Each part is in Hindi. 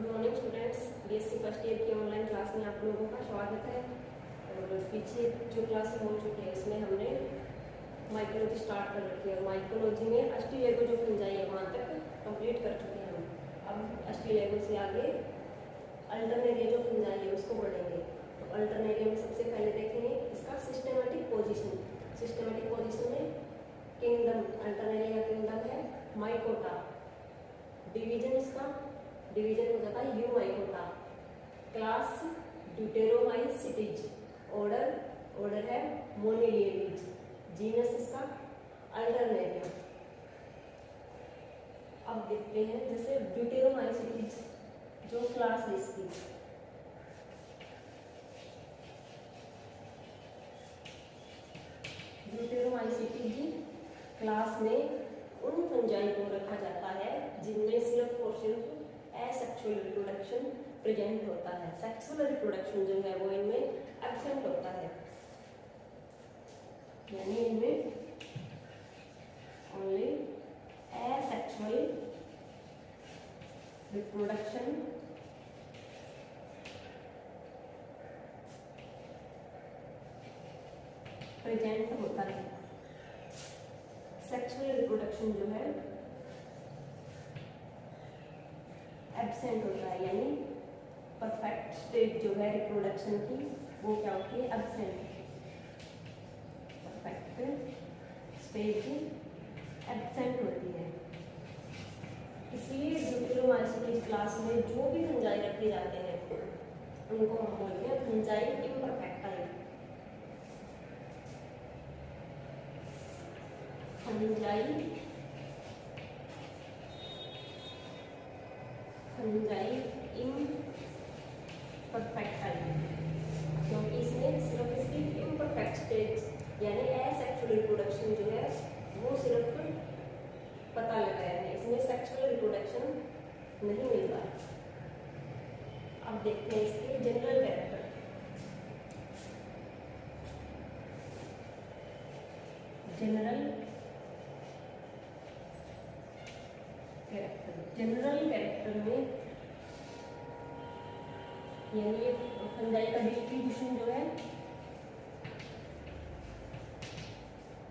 Morning students, BSc first year की ऑनलाइन क्लास में आप लोगों का स्वागत है। और पीछे जो क्लासेस हो चुकी है इसमें हमने माइकोलॉजी स्टार्ट कर रखी है। माइकोलॉजी में अस्टीलेगो जो फंजाई है वहाँ तक कंप्लीट कर चुके हैं हम। अब अस्टीलेगो से आगे अल्टरनेरिया जो फंजाई है उसको बढ़ेंगे। तो अल्टरनेरिया में सबसे पहले देखेंगे इसका सिस्टमेटिक पोजिशन। सिस्टमेटिक पोजिशन में किंगडम, अल्टरनेरिया का किंगडम है माइकोटा। डिवीजन इसका डिवीजन हो जाता है यूमाइकोटा। Class deuteromycetes. ऑर्डर है मोनिलिएवीज। जीनस इसका अल्टरनेरिया। अब देखते हैं जैसे ड्यूटेरोमाइसिटीज जो क्लास है इसकी, ड्यूटेरोमाइसिटीज क्लास में उन फंजाई को रखा जाता है जिनमें सिर्फ और सिर्फ एसेक्सुअल रिप्रोडक्शन प्रेजेंट होता है। सेक्सुअल रिप्रोडक्शन जो है वो इनमें एब्सेंट होता है, यानी इनमें ओनली एसेक्सुअल रिप्रोडक्शन प्रेजेंट होता है। सेक्सुअल रिप्रोडक्शन जो है एब्सेंट होता है, यानी परफेक्ट स्टेज जो है रिप्रोडक्शन की वो क्या होती है, एब्सेंट। परफेक्ट स्टेज एब्सेंट होती है। इसलिए ड्यूटेरोमाइसिटीज क्लास में जो भी फंजाई रखे जाते हैं उनको हम बोलते हैं फंजाई इम्परफेक्टाइल। फंजाई इम्परफेक्टाइल, क्योंकि इसमें सिर्फ इसकी इम्परफेक्ट स्टेज यानी एसेक्सुअल रिप्रोडक्शन जो है वो सिर्फ पता लगाया है, इसमें सेक्सुअल रिप्रोडक्शन नहीं मिल रहा है। अब देखते हैं इसके जनरल कैरेक्टर। जनरल कैरेक्टर में यानी ये फंजाई का डिस्ट्रीब्यूशन जो है,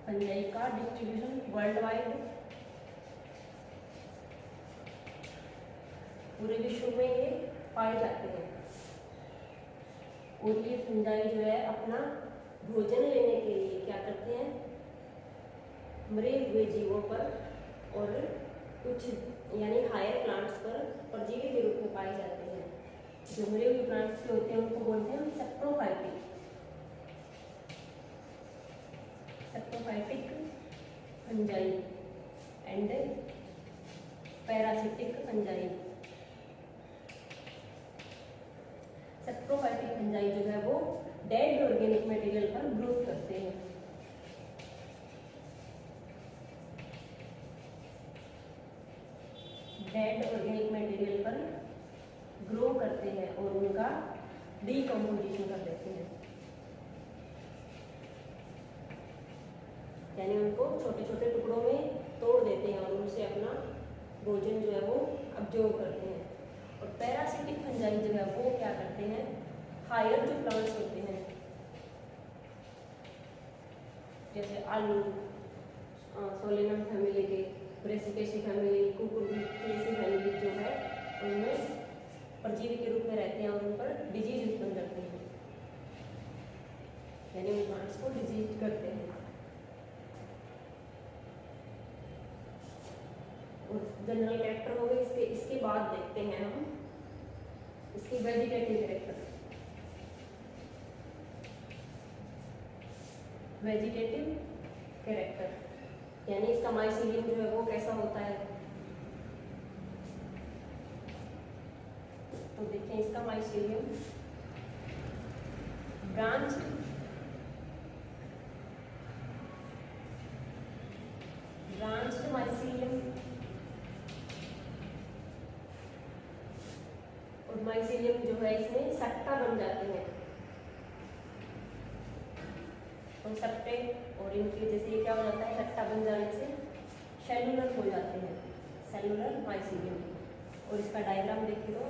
फंजाई का डिस्ट्रीब्यूशन वर्ल्ड वाइड पूरे विश्व में ये पाए जाते हैं। और ये फंजाई जो है अपना भोजन लेने के लिए क्या करते हैं, मरे हुए जीवों पर और कुछ यानी हायर प्लांट्स पर परजीवी के रूप में पाए जाते हैं। जो मरे हुए प्लांट्स के होते हैं उनको बोलते हैं saprophytic fungi and parasitic fungi. Saprophytic fungi जो है वो डेड ऑर्गेनिक मटेरियल पर ग्रोथ करते हैं। डेड ऑर्गेनिक मटेरियल पर ग्रो करते हैं और उनका डीकम्पोजिशन कर देते हैं, यानी उनको छोटे छोटे टुकड़ों में तोड़ देते हैं और उनसे अपना भोजन जो है वो अब्जॉर्ब करते हैं। और पैरासिटिक फंजाई जो है वो क्या करते हैं, हायर जो प्लांट्स होते हैं जैसे आलू, सोलेनम फैमिली के, ब्रेसिकेसी फैमिली, कुकुरबिटेसी फैमिली जो है उनमें परजीवी के रूप में रहते हैं और उन पर डिजीज उत्पन्न करते हैं, यानी उन प्लांट्स को डिजीज करते हैं। और जनरल कैरेक्टर हो गए इसके बाद देखते हैं हम इसकी वेजिटेटिव कैरेक्टर। वेजिटेटिव कैरेक्टर यानी इसका माइसीलियम जो है वो कैसा होता है, तो देखें इसका माइसीलियम ब्रांच माइसीलियम। और माइसीलियम जो है इसमें सट्टा बन जाते हैं और सट्टे, और इनके जैसे क्या हो जाता है, सट्टा बन जाने से सेलुलर हो जाते हैं, सेलुलर माइसीलियम। और इसका डायग्राम देख लो,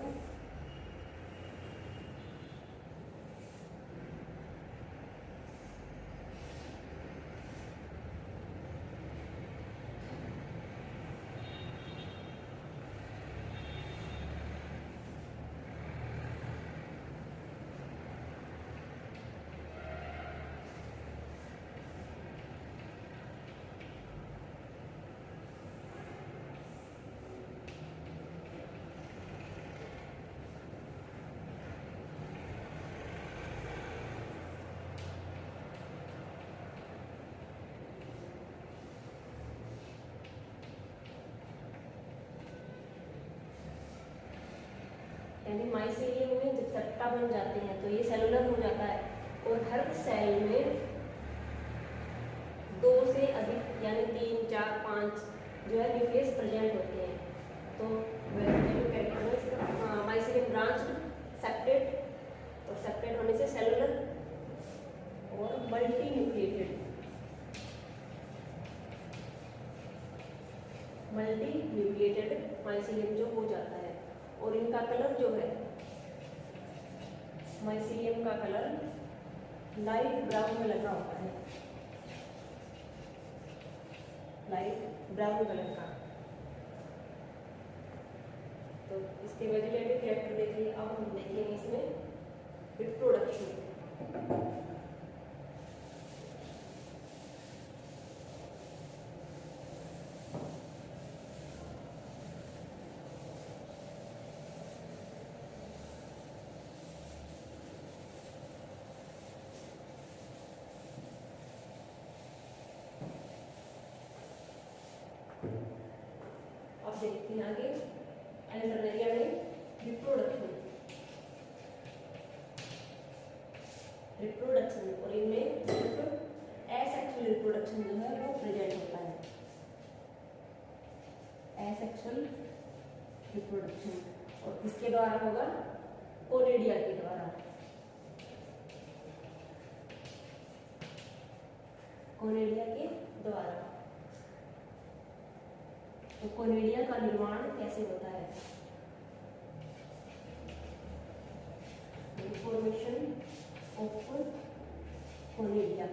यानी माइसीलियम में जब सेप्टा बन जाते हैं तो ये सेलुलर हो जाता है और हर सेल में 2 से अधिक यानी 3, 4, 5 जो है न्यूक्लियस प्रेजेंट होते हैं। तो माइसीलियम ब्रांच सेपरेट और सेपरेट होने से सेलुलर और मल्टी न्यूक्लिएटेड माइसीलियम जो हो जाता है। और इनका कलर जो है माइसीलियम का कलर लाइट ब्राउन कलर का होता है, लाइट ब्राउन कलर का। तो इसके वेजिटेटिव कैरेक्टर देखिए। अब हम देखेंगे इसमें रिप्रोडक्शन। अब देखते हैं आगे एल्टरनेरिया में रिप्रोडक्शन और इनमें सिर्फ एसेक्सुअल रिप्रोडक्शन जो है वो प्रेजेंट होता है। एसेक्सुअल रिप्रोडक्शन और किसके द्वारा होगा? कोनिडिया के द्वारा। कोनिडिया के द्वारा। तो कोनिडिया का निर्माण कैसे होता है? Formation of conidia.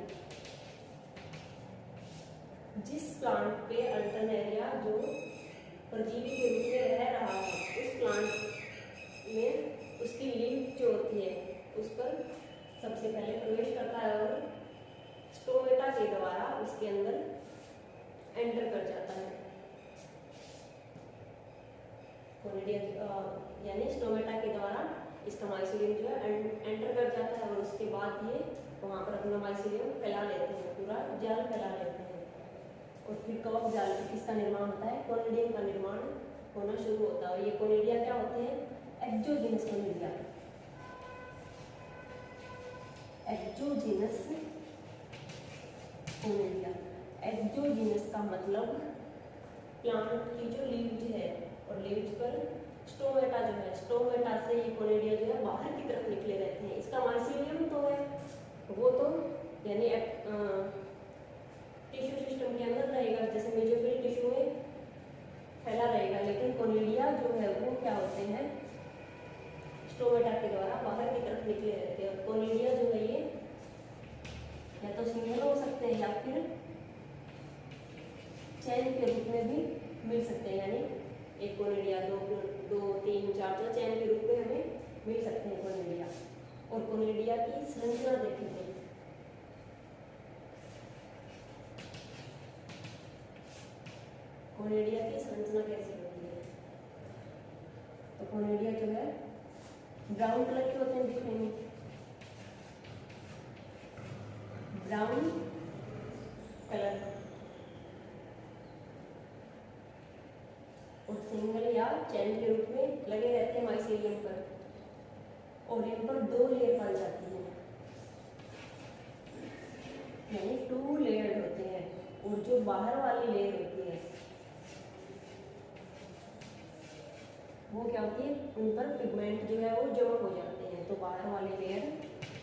जिस प्लांट पे अल्टरनेरिया जो परजीवी के रूप में रह रहा है उस प्लांट में उसकी लीफ जो होती है उस पर सबसे पहले प्रवेश करता है और स्टोमेटा के द्वारा उसके अंदर एंटर कर जाता है। कोनिडिया यानी स्टोमेटा के द्वारा इसका माइसीलियम जो है एंटर कर जाता है और उसके बाद ये वहाँ पर अपना माइसीलियम फैला लेते हैं, पूरा जाल फैला लेते हैं। और फिर कवक जाल किसका निर्माण होता है? कोनिडियम का निर्माण होना शुरू होता है। ये कोनिडिया क्या होते हैं? Exogenous conidia. Exogenous conidia. Exogenous का मतलब प्लांट की जो लीव्स है और लीव्स पर स्टोमेटा जो है, स्टोमेटा से ये कोनिडिया जो है बाहर की तरफ निकले रहते हैं। इसका माइसीलियम तो है वो तो यानी टिश्यू सिस्टम के अंदर रहेगा, जैसे मेसोफिल टिश्यू में फैला रहेगा, लेकिन कोनिडिया जो है वो क्या होते हैं? स्टोमेटा के द्वारा बाहर की तरफ निकले रहते हैं। और कोनिडिया जो है ये या तो सिंगल हो सकते हैं या फिर चैन के रूप में भी मिल सकते हैं, यानी एक कोनिडिया 2, 3, 4 चैन के रूप में हमें मिल सकते हैं कोनिडिया। और कोनिडिया की संरचना देखेंगे। कोनिडिया की संरचना कैसी होती है? तो कोनिडिया जो है ब्राउन कलर के होते हैं दिखने में, ब्राउन कलर, और सिंगल या चैन के रूप में लगे रहते हैं माइसीलियम पर। और इन पर 2 लेयर पाई जाती है, यानी 2 लेयर होते हैं। और जो बाहर वाली लेयर होती है वो क्या होती है? उन पर पिगमेंट जो है वो जमा हो जाते हैं। तो बाहर वाली लेयर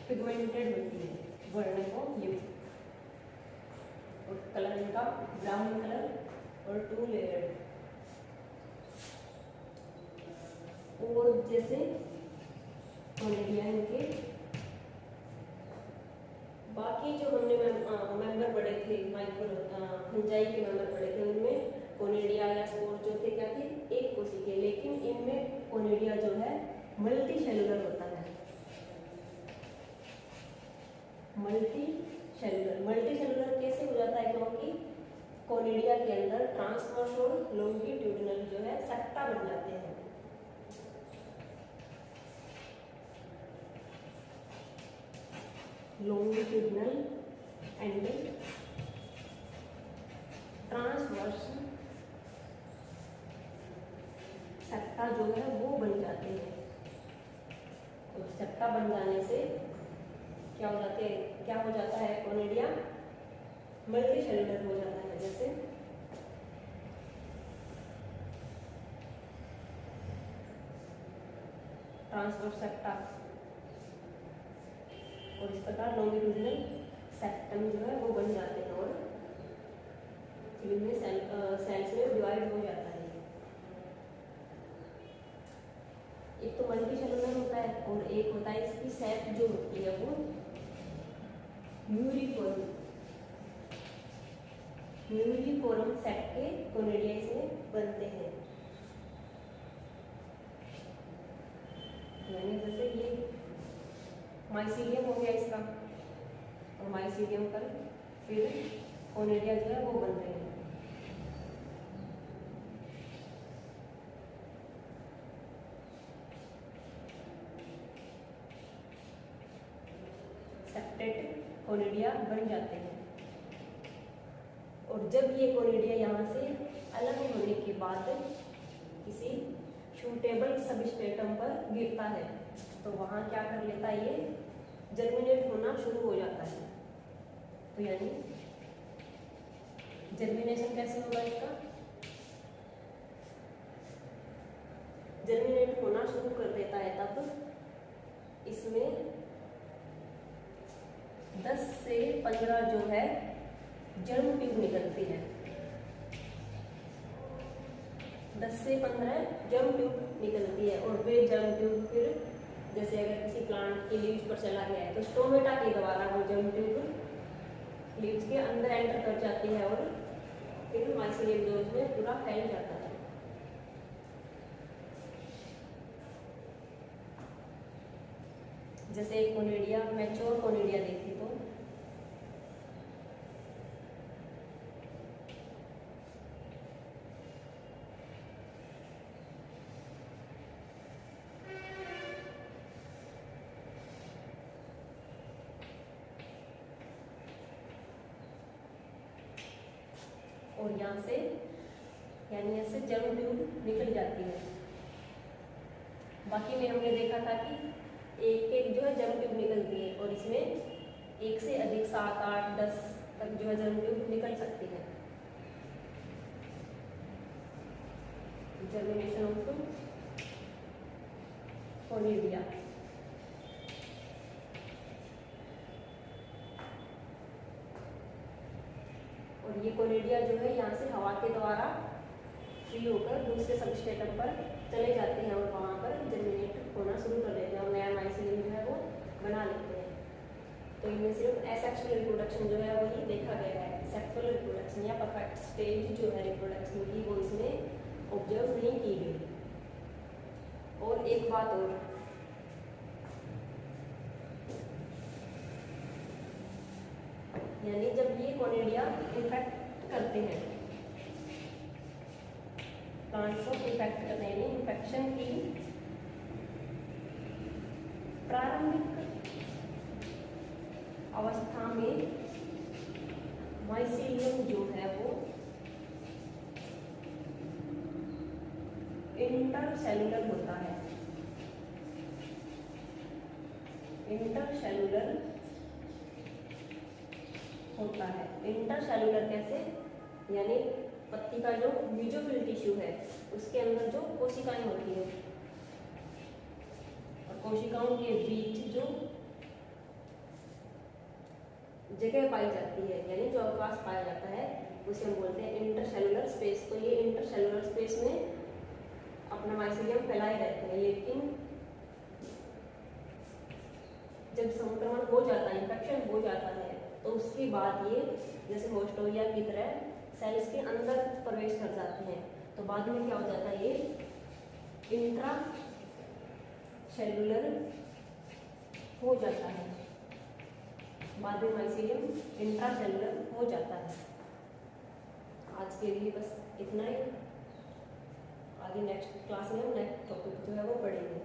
पिगमेंटेड होती है, वर्णन को युक्त, और कलर इनका ब्राउन कलर और 2 लेयर। और जैसे कोनिडिया इनके बाकी जो हमने मेंबर पढ़े थे, फंजाई के मेंबर पढ़े थे, उनमें कोनिडिया या स्पोर जो थे क्या थे? एक कोशिकीय के, लेकिन इनमें कोनिडिया जो है मल्टी सेलुलर होता है। मल्टी सेलुलर कैसे हो जाता है? क्योंकि कोनिडिया के अंदर ट्रांसवर्स और लॉन्गिट्यूडिनल जो है सेप्टा बन जाते हैं। लॉन्गिट्यूडिनल एंड ट्रांसवर्स सेप्टा जो है वो बन जाते हैं। सेप्टा बन जाने से क्या हो जाता है कोनिडिया मल्टी सेलुलर हो जाता है। जैसे ट्रांसवर्स सेप्टा और इस प्रकार लॉन्गिट्यूडिनल सेप्टम जो है वो बन जाते हैं और इनमें सेल्स में डिवाइड हो जाता है। एक तो मल्टी सेलुलर होता है और एक होता है इसकी सेप जो होती है वो म्यूरिफॉर्म सेट के कोनिडिया इसमें बनते हैं। यानी जैसे ये माइसीलियम हो गया इसका और माइसीलियम पर फिर कोनिडिया जो है वो बन रहे हैं। सेप्टेड कोनिडिया बन जाते हैं और जब ये कोनिडिया यहाँ से अलग होने के बाद किसी सूटेबल सबस्ट्रेटम पर गिरता है तो वहाँ क्या कर लेता है, ये जर्मिनेट होना शुरू हो जाता है। तो यानी जर्मिनेशन कैसे होगा इसका, जर्मिनेट होना शुरू कर देता है तब इसमें 10 से 15 जो है जर्म ट्यूब निकलती है। 10 से 15 जर्म ट्यूब निकलती है और वे जर्म ट्यूब फिर जैसे अगर किसी प्लांट की लीव्स पर चला गया है तो स्टोमेटा के द्वारा वो जर्म ट्यूब लीव्स के अंदर एंटर कर जाती है और फिर माइसीलियम जो उसमें पूरा फैल जाता है। जैसे एक कोनिडिया मैच्योर कोनिडिया देखी तो और यहाँ से यानी ऐसे जर्म ट्यूब निकल जाती है। बाकी में हमने देखा था कि एक एक जो है जर्म ट्यूब निकलती है और इसमें एक से अधिक 7, 8, 10 तक जो है जर्म ट्यूब निकल सकती है। Germination of conidia. और ये कोनिडिया जो है यहाँ से हवा के द्वारा फ्री होकर दूसरे सबस्ट्रेटम पर चले जाते हैं और वहाँ पर जर्मिनेट होना शुरू कर देते हैं और नया माइसीलियम जो है वो बना लेते हैं। तो इनमें सिर्फ एसेक्सुअल रिप्रोडक्शन जो है वही देखा गया है, सेक्सुअल रिप्रोडक्शन या परफेक्ट स्टेज जो है रिप्रोडक्शन की वो इसमें ऑब्जर्व नहीं की गई। और एक बात और, यानी जब ये कोनिडिया इन्फेक्ट करते हैं प्लांट को, इन्फेक्ट करते हैं यानी इन्फेक्शन की प्रारंभिक अवस्था में माइसीलियम जो है वो इंटरसेलुलर होता है। इंटरसेलुलर होता है। इंटरसेलुलर कैसे, यानी पत्ती का जो मीजोफिल टिश्यू है उसके अंदर जो कोशिकाएं होती हैं और कोशिकाओं के बीच जो जगह पाई जाती है यानी जो अवकाश पाया जाता है उसे हम बोलते हैं इंटरसेलुलर स्पेस। तो ये इंटरसेलुलर स्पेस में अपना माइसीलियम फैलाए रहते हैं, लेकिन जब संक्रमण हो जाता है, इन्फेक्शन हो जाता है तो उसके बाद ये जैसे होस्टोरिया की तरह सेल्स के अंदर प्रवेश कर जाते हैं। तो बाद में क्या हो जाता है, ये इंट्रा सेलुलर हो जाता है। बाद में माइसीलियम इंट्रा सेलुलर हो जाता है। आज के लिए बस इतना ही। आगे नेक्स्ट क्लास में हम नेक्स्ट टॉपिक जो है वो पढ़ेंगे।